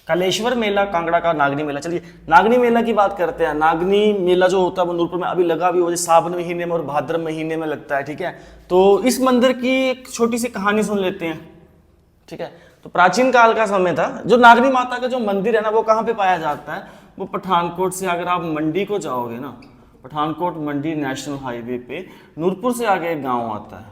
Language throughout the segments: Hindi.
कलेश्वर मेला कांगड़ा का नागनी मेला। चलिए नागनी मेला की बात करते हैं। नागनी मेला जो होता है वो नूरपुर में अभी लगा भी हो, सावन महीने में और भाद्र महीने में लगता है। ठीक है, तो इस मंदिर की एक छोटी सी कहानी सुन लेते हैं। ठीक है, तो प्राचीन काल का समय था। जो नागनी माता का जो मंदिर है ना, वो कहाँ पे पाया जाता है? वो पठानकोट से अगर आप मंडी को जाओगे ना, पठानकोट मंडी नेशनल हाईवे पे नूरपुर से आगे एक गाँव आता है,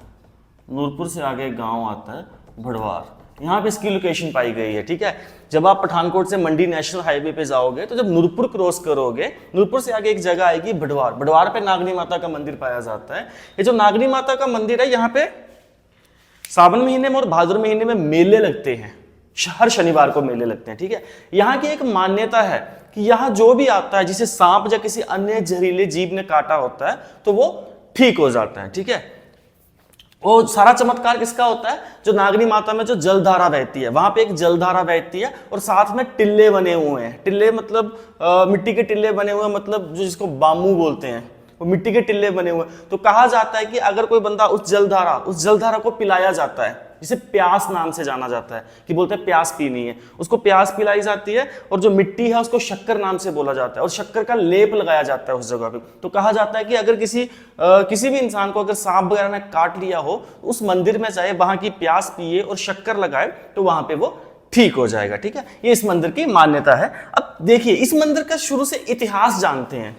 नूरपुर से आगे एक गाँव आता है भड़वार, यहाँ पे इसकी लोकेशन पाई गई है। ठीक है, जब आप पठानकोट से मंडी नेशनल हाईवे पे जाओगे तो जब नूरपुर क्रॉस करोगे, नूरपुर से आगे एक जगह आएगी भड़वार, भड़वार पे नागनी माता का मंदिर पाया जाता है। ये जो नागनी माता का मंदिर है, यहाँ पे सावन महीने में और भाद्र महीने में मेले लगते हैं, हर शनिवार को मेले लगते हैं। ठीक है, यहाँ की एक मान्यता है कि यहाँ जो भी आता है जिसे सांप या किसी अन्य जहरीले जीव ने काटा होता है तो वो ठीक हो जाता है। ठीक है, वो सारा चमत्कार किसका होता है? जो नागनी माता में जो जलधारा बहती है, वहां पे एक जलधारा बहती है और साथ में टिल्ले बने हुए हैं। टिल्ले मतलब मिट्टी के टिल्ले बने हुए हैं, मतलब जो जिसको बामू बोलते हैं, वो मिट्टी के टिल्ले बने हुए हैं। तो कहा जाता है कि अगर कोई बंदा उस जलधारा को पिलाया जाता है, जिसे प्यास नाम से जाना जाता है, कि बोलते हैं प्यास पीनी है, उसको प्यास पिलाई जाती है, और जो मिट्टी है उसको शक्कर नाम से बोला जाता है और शक्कर का लेप लगाया जाता है उस जगह पे। तो कहा जाता है कि अगर किसी भी इंसान को अगर सांप वगैरह ने काट लिया हो, उस मंदिर में जाए, वहां की प्यास पिए और शक्कर लगाए तो वहां पे वो ठीक हो जाएगा। ठीक है, ये इस मंदिर की मान्यता है। अब देखिए, इस मंदिर का शुरू से इतिहास जानते हैं।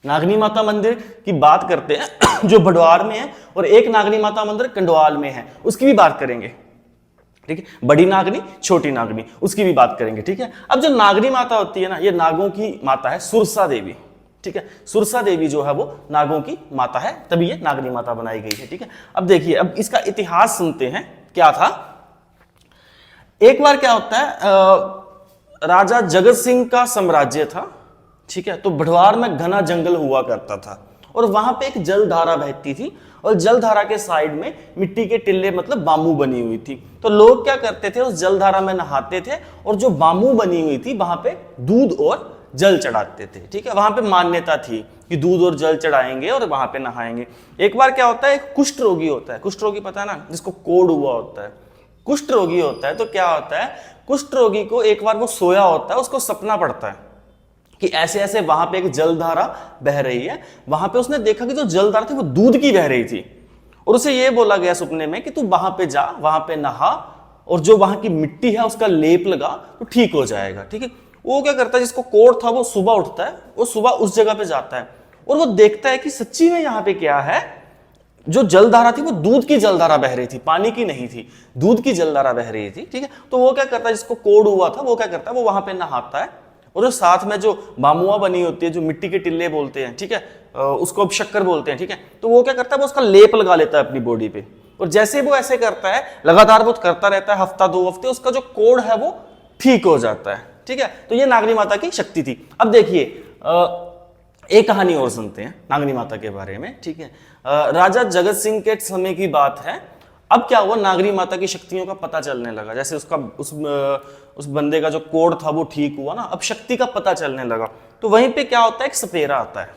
नागनी माता मंदिर की बात करते हैं जो भड़वार में है, और एक नागनी माता मंदिर कंडवाल में है, उसकी भी बात करेंगे। ठीक है, बड़ी नागनी छोटी नागनी, उसकी भी बात करेंगे। ठीक है, अब जो नागनी माता होती है ना, ये नागों की माता है, सुरसा देवी। ठीक है, सुरसा देवी जो है वो नागों की माता है, तभी ये नागनी माता बनाई गई है। ठीक है, अब देखिए, अब इसका इतिहास सुनते हैं। क्या था? एक बार क्या होता है, राजा जगत सिंह का साम्राज्य था। ठीक है, तो भड़वार में घना जंगल हुआ करता था और वहां पे एक जलधारा बहती थी, और जलधारा के साइड में मिट्टी के टिल्ले मतलब बामू बनी हुई थी। तो लोग क्या करते थे, उस जलधारा में नहाते थे और जो बामू बनी हुई थी वहां पे दूध और जल चढ़ाते थे। ठीक है, वहां पे मान्यता थी कि दूध और जल चढ़ाएंगे और वहां पे नहाएंगे। एक बार क्या होता है, एक कुष्ठ रोगी होता है, कुष्ठ रोगी पता है ना, जिसको कोढ़ हुआ होता है, कुष्ठ रोगी होता है। तो क्या होता है, कुष्ठ रोगी को एक बार वो सोया होता है, उसको सपना पड़ता है कि ऐसे ऐसे वहां पे एक जलधारा बह रही है। वहां पे उसने देखा कि जो जलधारा थी वो दूध की बह रही थी, और उसे ये बोला गया सपने में कि तू वहां पे जा, वहां पे नहा, और जो वहां की मिट्टी है उसका लेप लगा तो ठीक हो जाएगा। ठीक है, वो क्या करता है, जिसको कोढ़ था वो सुबह उठता है, वो सुबह उस जगह पे जाता है और वो देखता है कि सच्ची में यहाँ पे क्या है, जो जलधारा थी वो दूध की जलधारा बह रही थी, पानी की नहीं थी, दूध की जलधारा बह रही थी। ठीक है, तो वो क्या करता है, जिसको कोढ़ हुआ था वो क्या करता है, वो वहां पे नहाता है, और जो साथ में जो बामुआ बनी होती है, जो मिट्टी के टिल्ले बोलते हैं, ठीक है, उसको अब शक्कर बोलते हैं। ठीक है, तो वो क्या करता है, वो उसका लेप लगा लेता है अपनी बॉडी पे, और जैसे वो ऐसे करता है, लगातार वो करता रहता है, हफ्ता 2 हफ्ते, उसका जो कोढ़ है वो ठीक हो जाता है। ठीक है, तो ये नागनी माता की शक्ति थी। अब देखिए, एक कहानी और सुनते हैं नागनी माता के बारे में। ठीक है, राजा जगत सिंह के समय की बात है। अब क्या हुआ, नागनी माता की शक्तियों का पता चलने लगा। जैसे उसका उस बंदे का जो कोढ़ था वो ठीक हुआ ना, अब शक्ति का पता चलने लगा। तो वहीं पे क्या होता है, एक सपेरा आता है।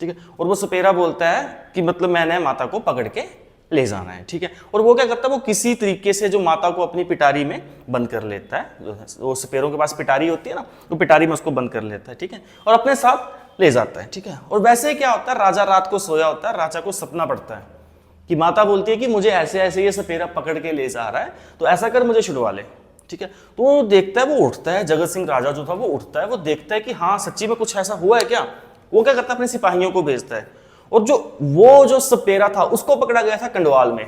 ठीक है, और वो सपेरा बोलता है कि मतलब मैंने माता को पकड़ के ले जाना है। ठीक है, और वो क्या करता है, वो किसी तरीके से जो माता को अपनी पिटारी में बंद कर लेता है। वो सपेरों के पास पिटारी होती है ना, तो पिटारी में उसको बंद कर लेता है। ठीक है, और अपने साथ ले जाता है। ठीक है, और वैसे क्या होता है, राजा रात को सोया होता है, राजा को सपना पड़ता है कि माता बोलती है कि मुझे ऐसे ऐसे ये सपेरा पकड़ के ले जा रहा है, तो ऐसा कर मुझे छुड़वा ले। ठीक है, तो वो देखता है, वो उठता है, जगत सिंह राजा जो था वो उठता है, वो देखता है कि हाँ सच्ची में कुछ ऐसा हुआ है क्या। वो क्या करता है, अपने सिपाहियों को भेजता है, और जो सपेरा था उसको पकड़ा गया था कंडवाल में।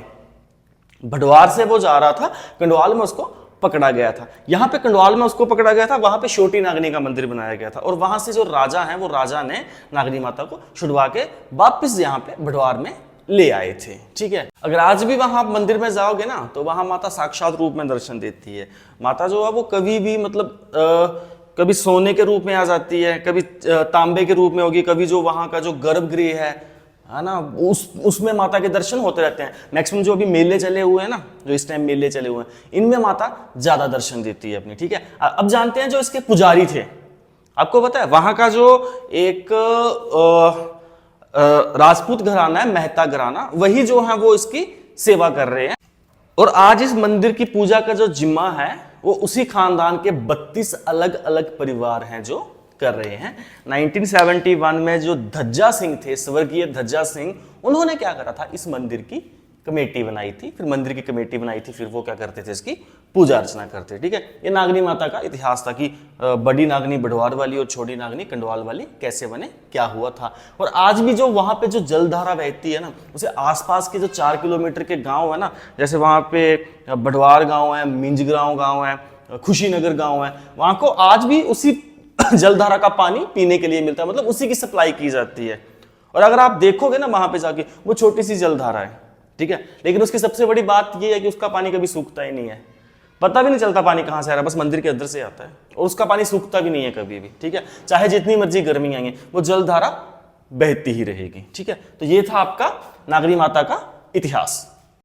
भड़वार से वो जा रहा था, कंडवाल में उसको पकड़ा गया था। यहाँ पे कंडवाल में उसको पकड़ा गया था, वहां पे छोटी नागनी का मंदिर बनाया गया था, और वहां से जो राजा है वो राजा ने नागनी माता को छुड़वा के वापिस यहाँ पे भड़वार में ले आए थे। ठीक है, अगर आज भी वहां मंदिर में जाओगे ना, तो वहां माता साक्षात रूप में दर्शन देती है। माता जो है वो कभी भी मतलब कभी सोने के रूप में आ जाती है, कभी तांबे के रूप में होगी, कभी जो वहां का जो गर्भगृह है ना, उसमें माता के दर्शन होते रहते हैं। मैक्सिमम जो अभी मेले चले हुए हैं ना, जो इस टाइम मेले चले हुए हैं, इनमें माता ज्यादा दर्शन देती है अपनी। ठीक है, अब जानते हैं जो इसके पुजारी थे। आपको पता है वहां का जो एक राजपूत घराना है, मेहता घराना, वही जो है वो इसकी सेवा कर रहे हैं। और आज इस मंदिर की पूजा का जो जिम्मा है वो उसी खानदान के 32 अलग अलग परिवार हैं जो कर रहे हैं। 1971 में जो धज्जा सिंह थे, स्वर्गीय धज्जा सिंह, उन्होंने क्या करा था, इस मंदिर की कमेटी बनाई थी। फिर मंदिर की कमेटी बनाई थी, फिर वो क्या करते थे, इसकी पूजा अर्चना करते। ठीक है, ये नागनी माता का इतिहास था कि बड़ी नागनी बढ़वार वाली और छोटी नागनी कंडवाल वाली कैसे बने, क्या हुआ था। और आज भी जो वहां पे जो जलधारा बहती है ना, उसे आसपास के जो 4 किलोमीटर के गांव है ना, जैसे वहां पे बढ़वार गांव है, मिंजग्रांव गांव है, खुशीनगर गांव है, वहां को आज भी उसी जलधारा का पानी पीने के लिए मिलता है, मतलब उसी की सप्लाई की जाती है। और अगर आप देखोगे ना वहां पे जाके, वो छोटी सी जलधारा है, ठीक है, लेकिन उसकी सबसे बड़ी बात यह है कि उसका पानी कभी सूखता ही नहीं है, पता भी नहीं चलता पानी कहां से आ रहा है, बस मंदिर के अंदर से आता है, और उसका पानी सूखता भी नहीं है कभी भी। ठीक है, चाहे जितनी मर्जी गर्मी आएंगे, वो जलधारा बहती ही रहेगी। ठीक है, तो ये था आपका नागनी माता का इतिहास।